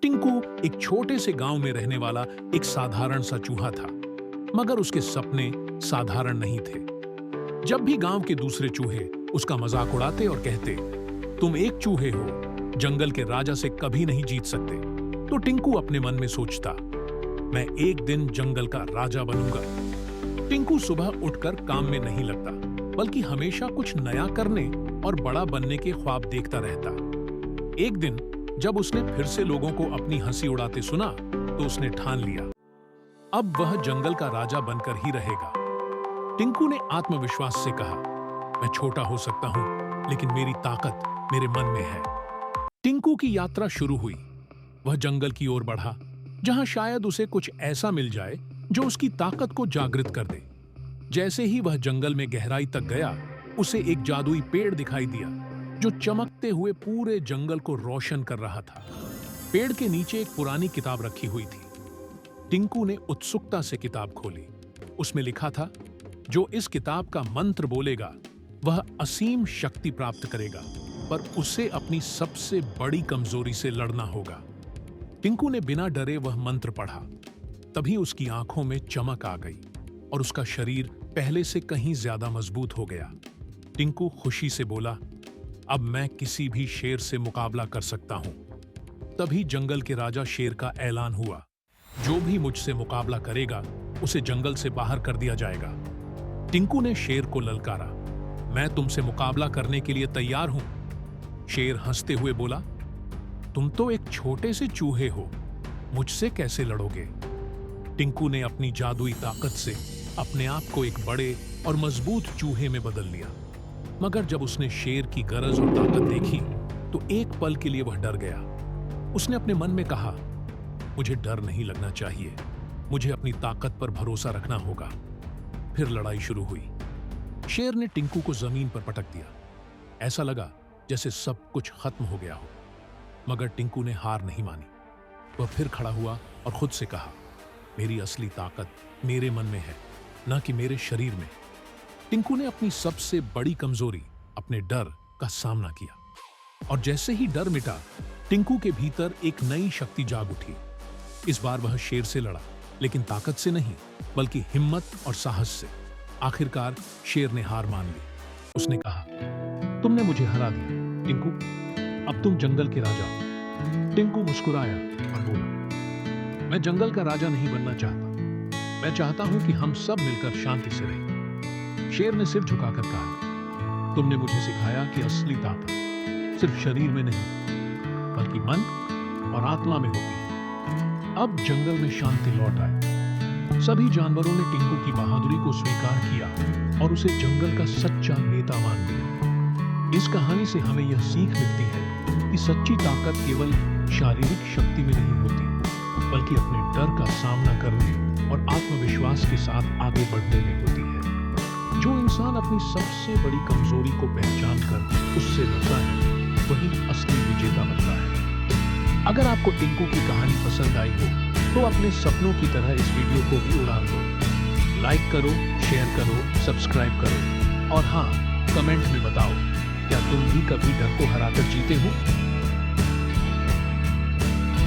टिंकू एक छोटे से गांव में रहने वाला एक साधारण सा चूहा था, मगर उसके सपने साधारण नहीं थे। जब भी गांव के दूसरे चूहे उसका मजाक उड़ाते और कहते, तुम एक चूहे हो, जंगल के राजा से कभी नहीं जीत सकते, तो टिंकू अपने मन में सोचता, मैं एक दिन जंगल का राजा बनूंगा। टिंकू सुबह उठकर काम में नहीं लगता, बल्कि हमेशा कुछ नया करने और बड़ा बनने के ख्वाब देखता रहता। एक दिन जब उसने फिर से लोगों को अपनी हंसी उड़ाते सुना, तो उसने ठान लिया, अब वह जंगल का राजा बनकर ही रहेगा। टिंकू ने आत्मविश्वास से कहा, मैं छोटा हो सकता हूं, लेकिन मेरी ताकत मेरे मन में है। टिंकू की यात्रा शुरू हुई। वह जंगल की ओर बढ़ा, जहां शायद उसे कुछ ऐसा मिल जाए जो उसकी ताकत को जागृत कर दे। जैसे ही वह जंगल में गहराई तक गया, उसे एक जादुई पेड़ दिखाई दिया, जो चमकते हुए पूरे जंगल को रोशन कर रहा था। पेड़ के नीचे एक पुरानी किताब रखी हुई थी। टिंकू ने उत्सुकता से किताब खोली। उसमें लिखा था, जो इस किताब का मंत्र बोलेगा वह असीम शक्ति प्राप्त करेगा, पर उसे अपनी सबसे बड़ी कमजोरी से लड़ना होगा। टिंकू ने बिना डरे वह मंत्र पढ़ा। तभी उसकी आंखों में चमक आ गई और उसका शरीर पहले से कहीं ज्यादा मजबूत हो गया। टिंकू खुशी से बोला, अब मैं किसी भी शेर से मुकाबला कर सकता हूं। तभी जंगल के राजा शेर का ऐलान हुआ, जो भी मुझसे मुकाबला करेगा उसे जंगल से बाहर कर दिया जाएगा। टिंकू ने शेर को ललकारा, मैं तुमसे मुकाबला करने के लिए तैयार हूं। शेर हंसते हुए बोला, तुम तो एक छोटे से चूहे हो, मुझसे कैसे लड़ोगे? टिंकू ने अपनी जादुई ताकत से अपने आप को एक बड़े और मजबूत चूहे में बदल लिया। मगर जब उसने शेर की गरज और ताकत देखी, तो एक पल के लिए वह डर गया। उसने अपने मन में कहा, मुझे डर नहीं लगना चाहिए, मुझे अपनी ताकत पर भरोसा रखना होगा। फिर लड़ाई शुरू हुई। शेर ने टिंकू को जमीन पर पटक दिया। ऐसा लगा जैसे सब कुछ खत्म हो गया हो, मगर टिंकू ने हार नहीं मानी। वह फिर खड़ा हुआ और खुद से कहा, मेरी असली ताकत मेरे मन में है, न कि मेरे शरीर में। टिंकू ने अपनी सबसे बड़ी कमजोरी, अपने डर का सामना किया, और जैसे ही डर मिटा, टिंकू के भीतर एक नई शक्ति जाग उठी। इस बार वह शेर से लड़ा, लेकिन ताकत से नहीं, बल्कि हिम्मत और साहस से। आखिरकार शेर ने हार मान ली। उसने कहा, तुमने मुझे हरा दिया टिंकू, अब तुम जंगल के राजा हो। टिंकू मुस्कुराया और बोला, मैं जंगल का राजा नहीं बनना चाहता, मैं चाहता हूं कि हम सब मिलकर शांति से रहें। शेर ने सिर झुकाकर कहा, तुमने मुझे सिखाया कि असली ताकत सिर्फ शरीर में नहीं, बल्कि मन और आत्मा में होती है। अब जंगल में शांति लौट आई। सभी जानवरों ने टिंकू की बहादुरी को स्वीकार किया और उसे जंगल का सच्चा नेता मान लिया। इस कहानी से हमें यह सीख मिलती है कि सच्ची ताकत केवल शारीरिक शक्ति में नहीं होती, बल्कि अपने डर का सामना करने और आत्मविश्वास के साथ आगे बढ़ने में होती है। जो इंसान अपनी सबसे बड़ी कमजोरी को पहचान कर उससे लड़ता है, वही असली विजेता बनता है। अगर आपको टिंकू की कहानी पसंद आई हो, तो अपने सपनों की तरह इस वीडियो को भी उड़ान दो। लाइक करो, शेयर करो, सब्सक्राइब करो, और हाँ, कमेंट में बताओ, क्या तुम भी कभी डर को हराकर जीते हो?